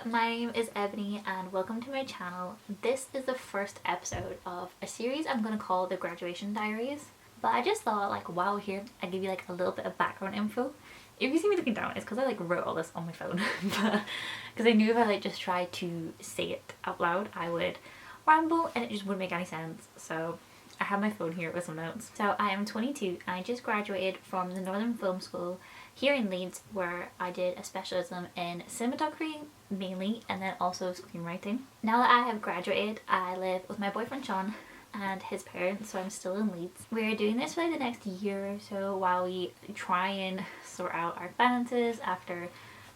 My name is Ebony and welcome to my channel. This is the first episode of a series I'm going to call the Graduation Diaries. But I just thought, like, while here I give you like a little bit of background info. If you see me looking down, it's because I like wrote all this on my phone. Because I knew if I like just tried to say it out loud I would ramble and it just wouldn't make any sense. So I have my phone here with some notes. So I am 22 and I just graduated from the Northern Film School here in Leeds, where I did a specialism in cinematography mainly, and then also screenwriting. Now that I have graduated, I live with my boyfriend Sean and his parents, so I'm still in Leeds. We're doing this for like the next year or so while we try and sort out our finances after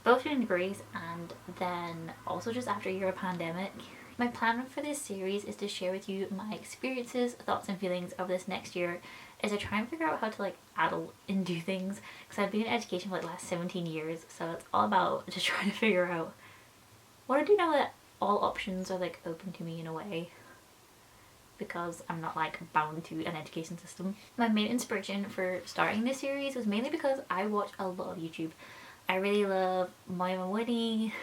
both doing degrees and then also just after a year of pandemic. My plan for this series is to share with you my experiences, thoughts and feelings of this next year as I try and figure out how to like adult and do things, because I've been in education for like the last 17 years, so it's all about just trying to figure out what I do now that all options are like open to me in a way, because I'm not like bound to an education system. My main inspiration for starting this series was mainly because I watch a lot of YouTube. I really love Moya Winnie,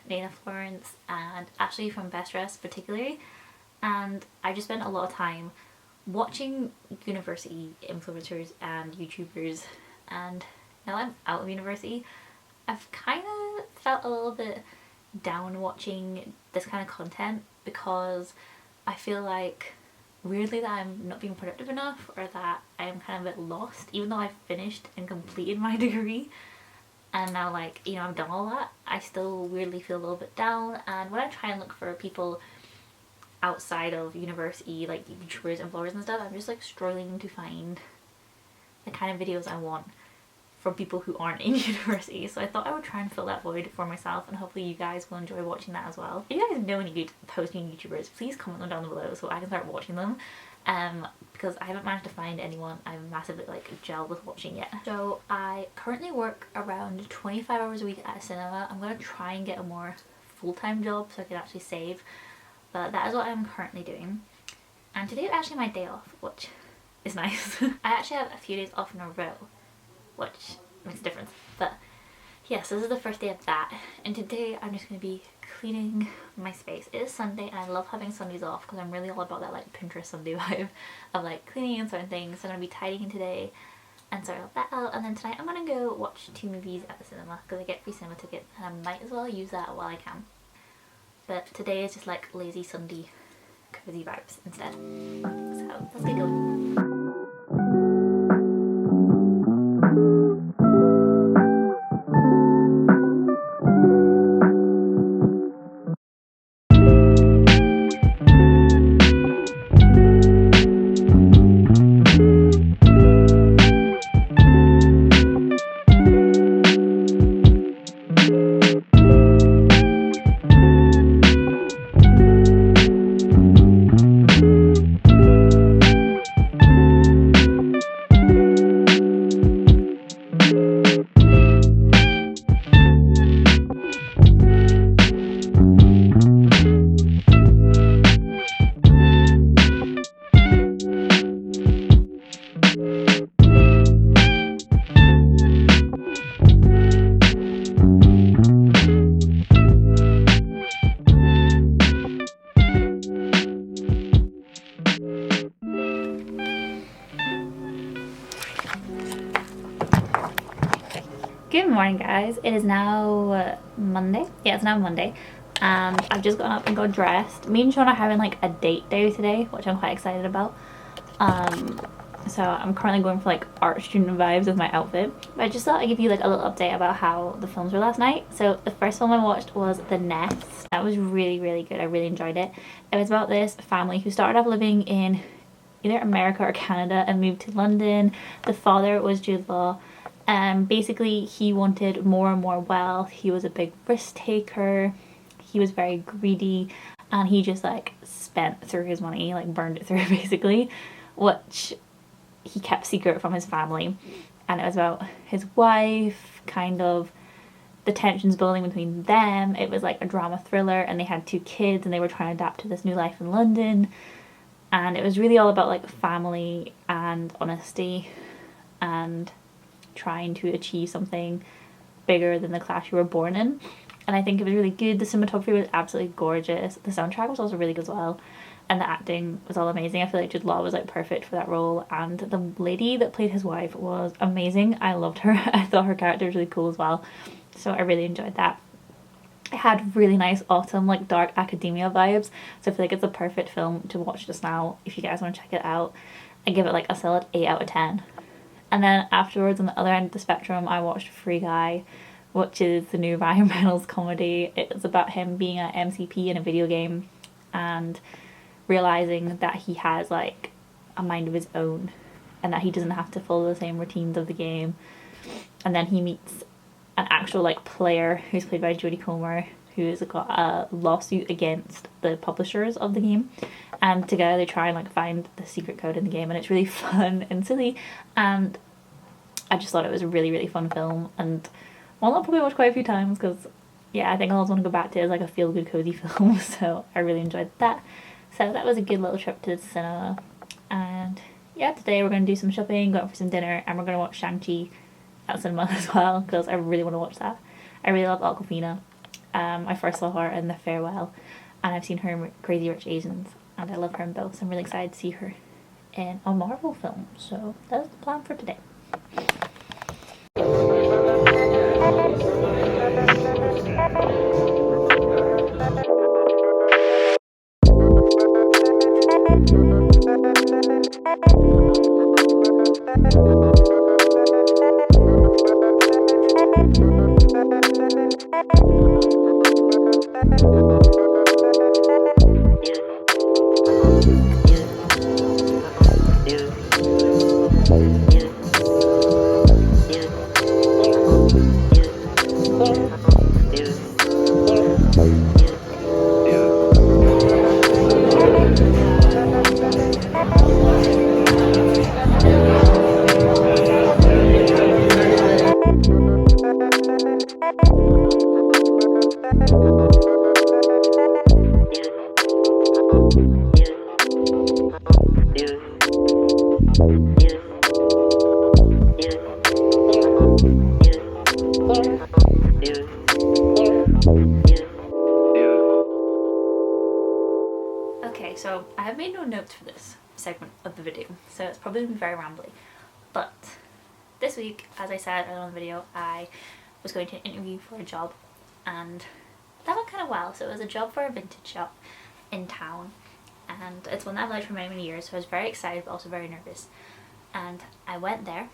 Nana Florence and Ashley from Best Dress particularly, and I just spent a lot of time watching university influencers and YouTubers, and now I'm out of university I've kind of felt a little bit down watching this kind of content, because I feel like weirdly that I'm not being productive enough, or that I'm kind of a bit lost even though I've finished and completed my degree. And now, like, you know, I've done all that, I still weirdly feel a little bit down. And when I try and look for people outside of university, like YouTubers and vloggers and stuff, I'm just like struggling to find the kind of videos I want from people who aren't in university. So I thought I would try and fill that void for myself, and hopefully you guys will enjoy watching that as well. If you guys know any good post-uni YouTubers, please comment them down below so I can start watching them. Because I haven't managed to find anyone I'm massively like gelled with watching yet. So I currently work around 25 hours a week at a cinema. I'm going to try and get a more full-time job so I can actually save, but that is what I'm currently doing. And today is actually my day off, which is nice. I actually have a few days off in a row, which makes a difference. But yes, this is the first day of that, and today I'm just going to be cleaning my space. It is Sunday and I love having Sundays off because I'm really all about that like Pinterest Sunday vibe of like cleaning and certain things. So I'm going to be tidying today and sort that out, and then tonight I'm going to go watch 2 movies at the cinema because I get free cinema tickets and I might as well use that while I can. But today is just like lazy Sunday cozy vibes instead. So let's get going. Good morning guys, it is now Monday. Yeah, it's now Monday and I've just gotten up and got dressed. Me and Sean are having like a date day today, which I'm quite excited about. so I'm currently going for like art student vibes with my outfit. But I just thought I'd give you like a little update about how the films were last night. So the first film I watched was The Nest. That was really, really good. I really enjoyed it. It was about this family who started off living in either America or Canada and moved to London. The father was Jude Law, and basically he wanted more and more wealth. He was a big risk taker. He was very greedy, and he just like spent through his money, like burned it through basically, which he kept secret from his family. And it was about his wife, kind of the tensions building between them. It was like a drama thriller, and they had 2 kids and they were trying to adapt to this new life in London. And it was really all about like family and honesty and trying to achieve something bigger than the class you were born in. And I think it was really good. The cinematography was absolutely gorgeous. The soundtrack was also really good as well. And the acting was all amazing. I feel like Jude Law was like perfect for that role. And the lady that played his wife was amazing. I loved her. I thought her character was really cool as well. So I really enjoyed that. It had really nice autumn, like dark academia vibes. So I feel like it's a perfect film to watch just now if you guys want to check it out. I give it like a solid 8 out of 10. And then afterwards, on the other end of the spectrum, I watched Free Guy, which is the new Ryan Reynolds comedy. It's about him being an MCP in a video game and realizing that he has like a mind of his own and that he doesn't have to follow the same routines of the game. And then he meets an actual like player who's played by Jodie Comer, who's got a lawsuit against the publishers of the game, and together they try and like find the secret code in the game, and it's really fun and silly. And I just thought it was a really, really fun film, and one I'll probably watch quite a few times because yeah, I think I'll always want to go back to it as like a feel-good cozy film. So I really enjoyed that. So that was a good little trip to the cinema. And yeah, today we're going to do some shopping, go out for some dinner, and we're going to watch Shang-Chi at cinema as well because I really want to watch that. I really love Awkwafina. I first saw her in The Farewell, and I've seen her in Crazy Rich Asians, and I love her in both, so I'm really excited to see her in a Marvel film. So that's the plan for today. Okay, so I have made no notes for this segment of the video, so it's probably going to be very rambly. But this week, as I said earlier in the video, I was going to an interview for a job, and that went kind of well. So it was a job for a vintage shop in town, and it's one that I've liked for many, many years, so I was very excited but also very nervous. And I went there,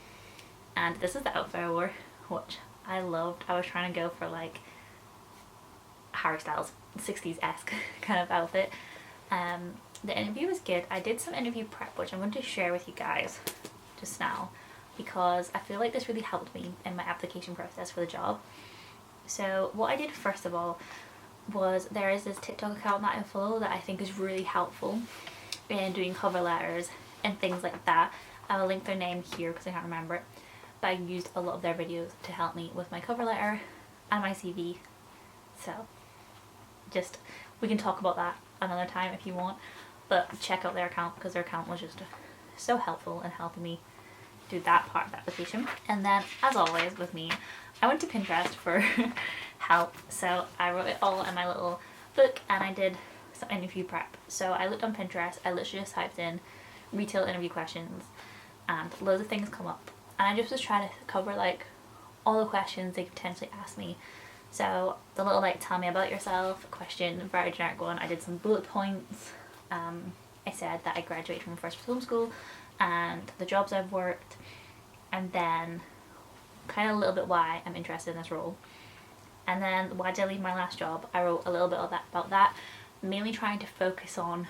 and this is the outfit I wore, which I loved. I was trying to go for like Harry Styles, 60s-esque kind of outfit. The interview was good. I did some interview prep, which I'm going to share with you guys just now because I feel like this really helped me in my application process for the job. So what I did first of all was there is this TikTok account that I follow that I think is really helpful in doing cover letters and things like that. I will link their name here because I can't remember it, but I used a lot of their videos to help me with my cover letter and my CV. So just, we can talk about that another time if you want, but check out their account because their account was just so helpful in helping me do that part of the application. And then, as always with me, I went to Pinterest for help, so I wrote it all in my little book and I did some interview prep. So I looked on Pinterest, I literally just typed in retail interview questions and loads of things come up, and I just was trying to cover like all the questions they could potentially ask me. So the little like tell me about yourself question, very generic one, I did some bullet points. I said that I graduated from first film school and the jobs I've worked, and then kind of a little bit why I'm interested in this role. And then why did I leave my last job? I wrote a little bit about that, mainly trying to focus on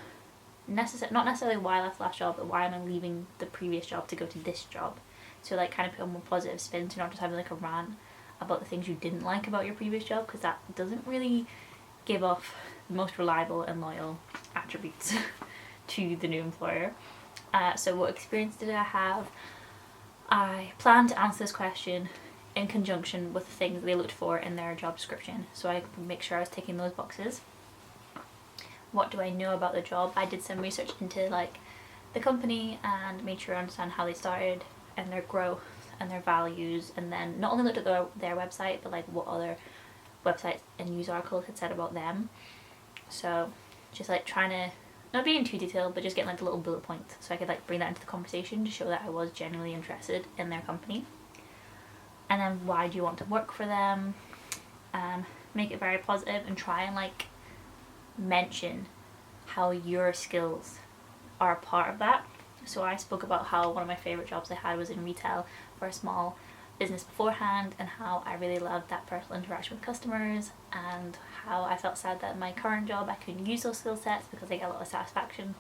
not necessarily why I left the last job, but why am I leaving the previous job to go to this job. So like kind of put a more positive spin, to not just having like a rant about the things you didn't like about your previous job, because that doesn't really give off the most reliable and loyal attributes to the new employer. So what experience did I have? I planned to answer this question in conjunction with the things they looked for in their job description, so I could make sure I was ticking those boxes. What do I know about the job? I did some research into like the company and made sure I understand how they started and their growth and their values, and then not only looked at their website, but like what other websites and news articles had said about them. So just like trying to not being too detailed, but just getting like the little bullet points so I could like bring that into the conversation to show that I was genuinely interested in their company. And then why do you want to work for them? Make it very positive and try and like mention how your skills are a part of that. So I spoke about how one of my favourite jobs I had was in retail for a small business beforehand, and how I really loved that personal interaction with customers, and how I felt sad that in my current job I couldn't use those skill sets because I get a lot of satisfaction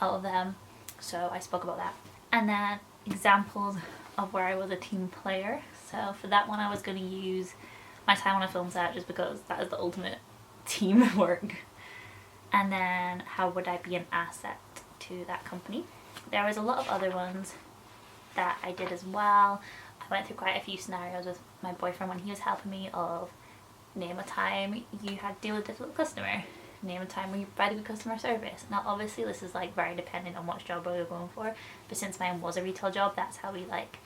out of them. So I spoke about that. And then examples of where I was a team player. So for that one I was going to use my time on a film set, just because that is the ultimate teamwork. And then how would I be an asset to that company? There was a lot of other ones that I did as well. I went through quite a few scenarios with my boyfriend when he was helping me, of name a time you had to deal with a difficult customer, name a time when you provided good customer service. Now obviously this is like very dependent on what job we were going for, but since mine was a retail job, that's how we like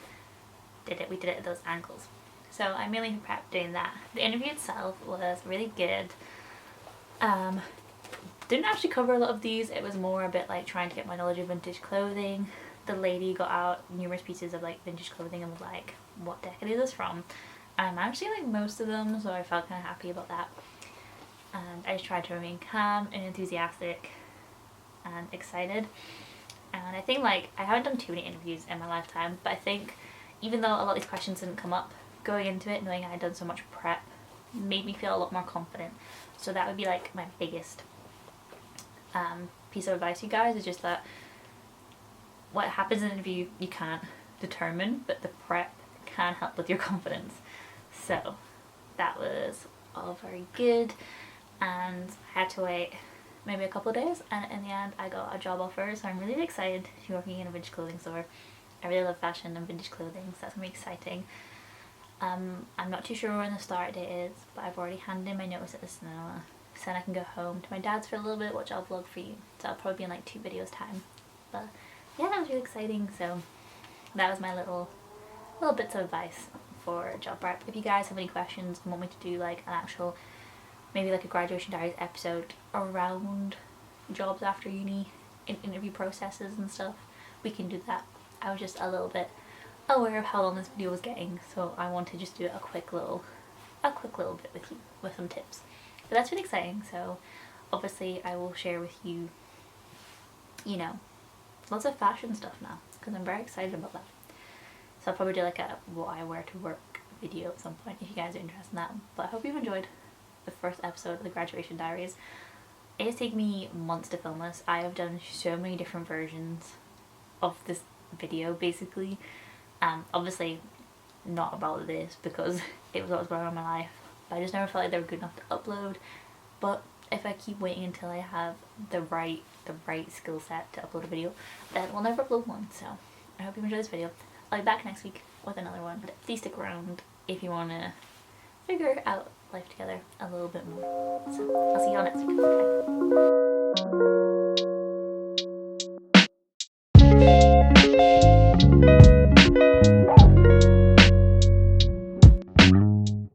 did it. We did it at those angles. So I mainly prepped doing that. The interview itself was really good. Didn't actually cover a lot of these. It was more a bit like trying to get my knowledge of vintage clothing. The lady got out numerous pieces of like vintage clothing and was like, what decade is this from? And I managed to like most of them, so I felt kind of happy about that. And I just tried to remain calm and enthusiastic and excited. And I think like I haven't done too many interviews in my lifetime, but I think even though a lot of these questions didn't come up, going into it knowing I had done so much prep made me feel a lot more confident. So that would be like my biggest piece of advice, you guys, is just that what happens in an interview you can't determine, but the prep can help with your confidence. So that was all very good, and I had to wait maybe a couple of days, and in the end I got a job offer, so I'm really excited to be working in a vintage clothing store. I really love fashion and vintage clothing, so that's going to be exciting. I'm not too sure when the start date is, but I've already handed in my notice at the cinema, so then I can go home to my dad's for a little bit, which I'll vlog for you. So I'll probably be in like 2 videos time. But yeah, that was really exciting. So that was my little bits of advice for job prep. If you guys have any questions and want me to do like an actual, maybe like a graduation diaries episode around jobs after uni, in interview processes and stuff, we can do that. I was just a little bit aware of how long this video was getting, so I want to just do a quick little bit with you with some tips. But that's really exciting. So obviously I will share with you, you know, lots of fashion stuff now, because I'm very excited about that. So I'll probably do like a what I wear to work video at some point if you guys are interested in that. But I hope you've enjoyed the first episode of the graduation diaries. It has taken me months to film this. I have done so many different versions of this video basically. Obviously not about this because it was what was going on in my life, but I just never felt like they were good enough to upload. But if I keep waiting until I have the right skill set to upload a video, then we'll never upload one. So I hope you enjoyed this video. I'll be back next week with another one, but please stick around if you want to figure out life together a little bit more. So I'll see you all next week. Bye.